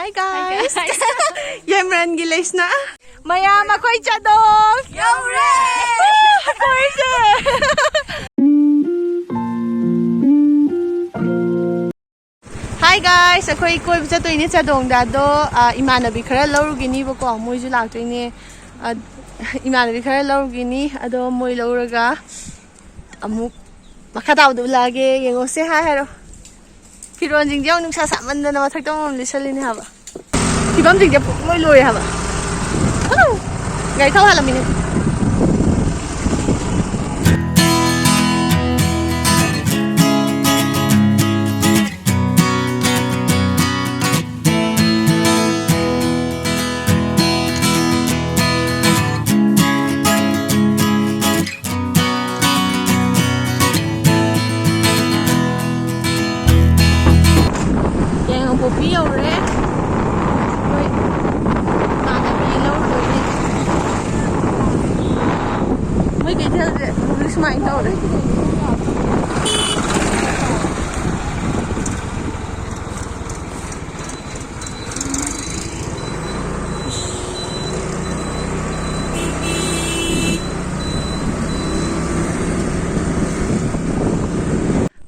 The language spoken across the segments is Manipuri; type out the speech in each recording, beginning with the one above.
Hi guys! Yemran gilis na. Mayam ako'y chadong! Yomre! Ako'y siya! Hi guys! Ako'y koib sa tuwing ni chadongda do Emanbi khara laurugini bako moisu laktoine Emanbi khara laurugini ado moi lauraga amuk makatawdo lage yengose hi hero Firon jing jang nung sasaman na naman thagtang mong lisalin haba. Fibam jing jang mo'y loy haba. Ano? Ngay tao halamin ito. Popi rồi đấy. Ôi. Mà là vì lâu rồi đi. Mấy cái theo đấy, không biết mạnh đâu đấy.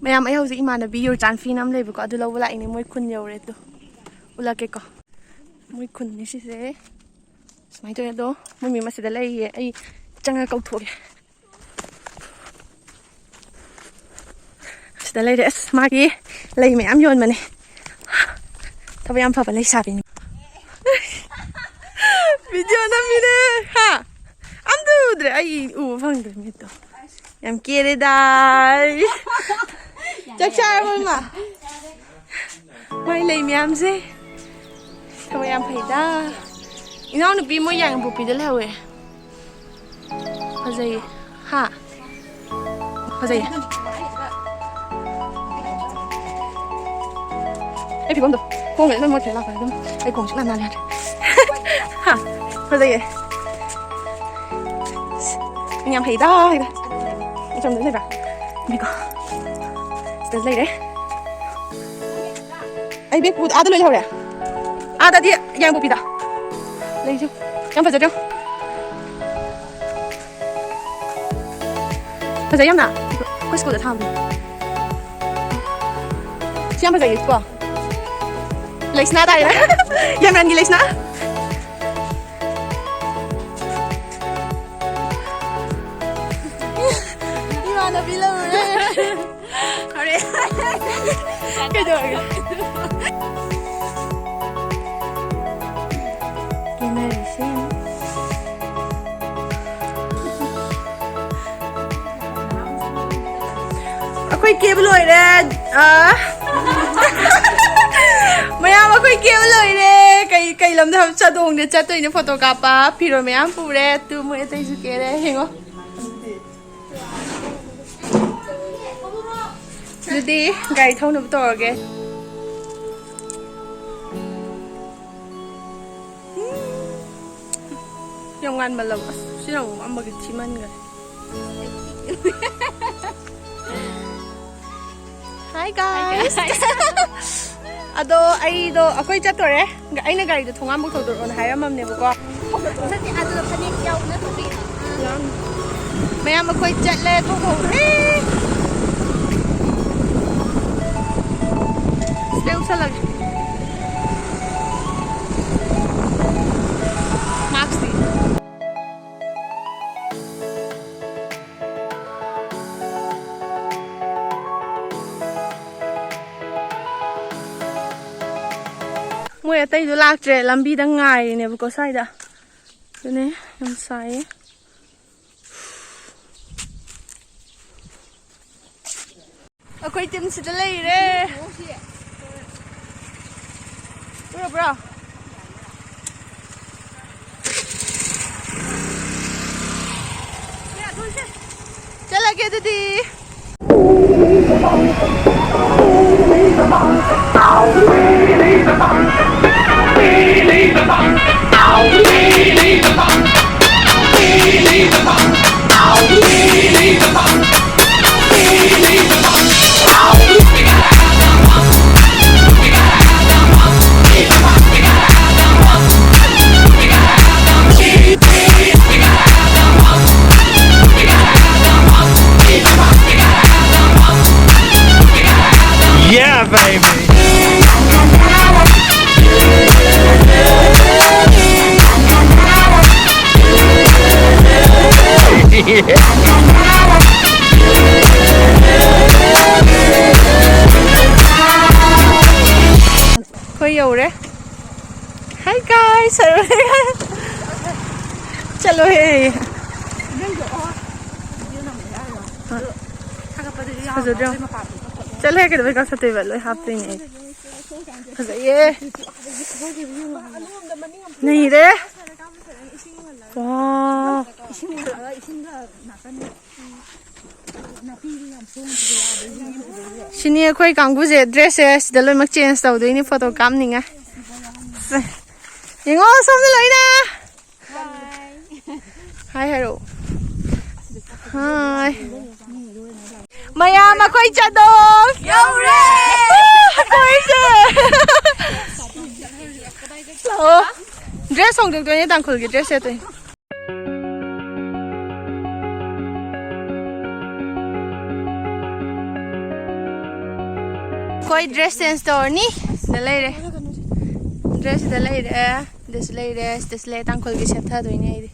Mayam ay hausi Emanbi yor chan fi nam lebe ko adu law wala ini moy khun yore to ula ke ko moy khun ni si se smai to do moy mi ma se da lai ai changa kau tho ke se da lai des ma ki lai mayam yon ma ne ta bayam pha ba lai sa bi video na mi ne ha am du dre ai u phang de mi to yam kere dai chắc chắn luôn mà mày lấy miếng gì thôi em phải đa nó được bị mỗi dạng bụi đó là vậy gì hả gì em phải không được cô nghĩ là một thể là phải không ai cùng chúng làm nào hả gì em phải đa trong đấy này mình có lấy đấy ai biết bút lấy đâu đấy đã đi yang bút đã lấy chứ yang phải giờ phải giờ yang nào quay school tham đi yang phải giờ gì qua lấy sna đây đấy yang làm gì lấy sna Emanbi lâu rồi cái đồ cái này để xem ako'y kia lôi đấy mayam ako'y kia lôi đấy cái làm thầm chadong để chat tôi những photo capa phi rồi mayam phụ đấy tu mới thấy sự kia đấy hiểu không Jadi, gay thâu nộp tổ kìa Yung ăn mà lộc Chứ nào ăn mà cái chim ăn kìa Hi guys Ado, ay do, ako'y chat to re Ay na gari do, thong amok thâu doon Hayam mam nebo ko Sati ado na panik yaw na tubi Mayam ako'y chat le thong thong re Đeo sao lagi Maxi Mùi ở Tây Dô Lạc trẻ làm bi đang ngài nè có sai đã Thế này, làm sai Ako'y tim si Dalay re Bro. Chala ke didi. Khơi dầu đấy. Hi guys, chalo hey. चल है कि का सते वाले हाथ नहीं ये नहीं रे वाह सिनी कोई कांगू से ड्रेस है सिदलो मक चेंज तो दो इनी फोटो काम नहीं है यंगो समझ लो ना hi hello hi mayam ako'y chadong! Yore! Ako'y siya! Oo. Dress hong dugdo niya tangkol ki dress ito eh. Ako'y dress and store ni. Dalay re. Dress dalay re. Dislay re. Dislay tangkol ki siya thado niya ito.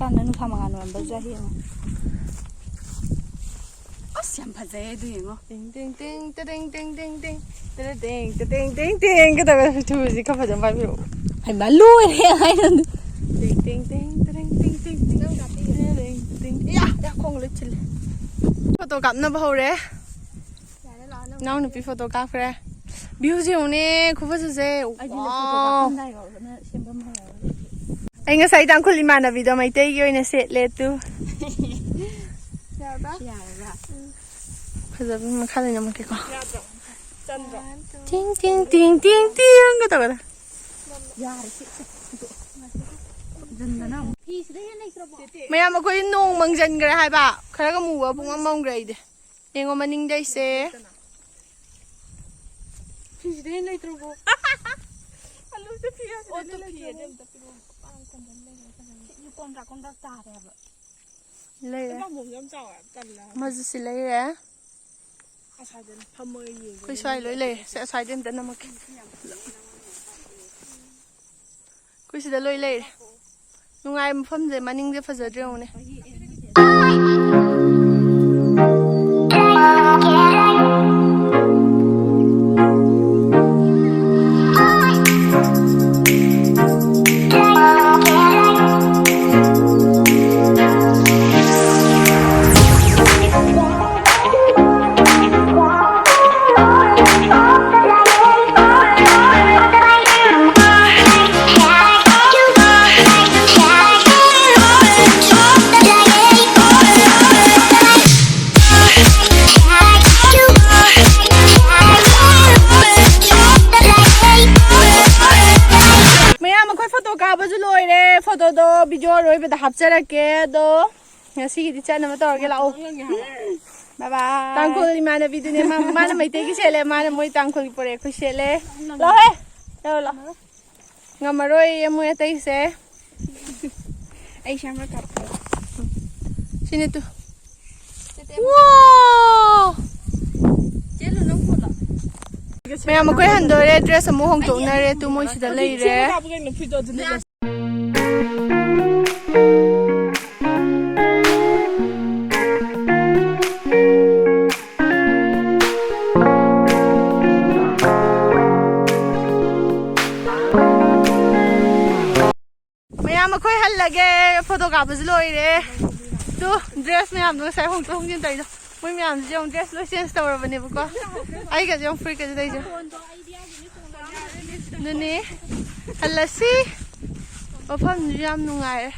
Kan nanu sama kan wan bazahi mo. Siam phazai du yengo. Ting ting ting ting ting ting ting ting ting ting ting ting cái tao thu gì không phải giống bài biểu. Phải mà lui thế ai đâu. Ting ting ting ting ting ting ting ting. Ya, ya không lấy chile. Photo cắm nó bao rồi. Nào nó bị photo cắm rồi. Biểu gì nè, không phải gì. Wow. Anh nghe say đang khulli mana video mai tay yo ina set le tu. Bây giờ mình khai lên nhầm cái con. Ting ting ting ting ting cái tao cái. Mayam ako'y nung mangjan gara hai ba. Khara ka muwa pung among grade. Yengo maning day se. Fish din lay trobo. Alu se fiya. O to fiya dem ta piro. Yu kontra ta re ba. Lay. Ba mo yam chaw tan la. Ma ju si lay re. Khơi xoay lưỡi lề sẽ xoay đến tận năm cái khơi sẽ lưỡi lề nung ai một phần gì mà ninh sẽ phải giờ treo này photo do video rồi bây giờ hấp dẫn cái do nhà sĩ đi chơi nó to cái lão bye bye tăng khối đi mà là video này mà là mấy cái xe này mà là mỗi tăng khối bồi cái xe này lo hết đâu lo ngắm mà rồi em mua cái xe Ai xem nó cặp xin đi tu wow chế luôn nó phun rồi mày mà quay hành rồi đấy dress mua hồng tụ này tu mua chỉ là lấy đấy mà khơi hẳn là cái photo cả bây lôi đấy, tu dress mình làm nó sai không tu không nhìn thấy đâu, mình làm gì ông dress lôi trên store bên này bữa ai cái gì ông free cái gì đây chứ, nên nè, hẳn là gì, ở phòng gì làm nung ai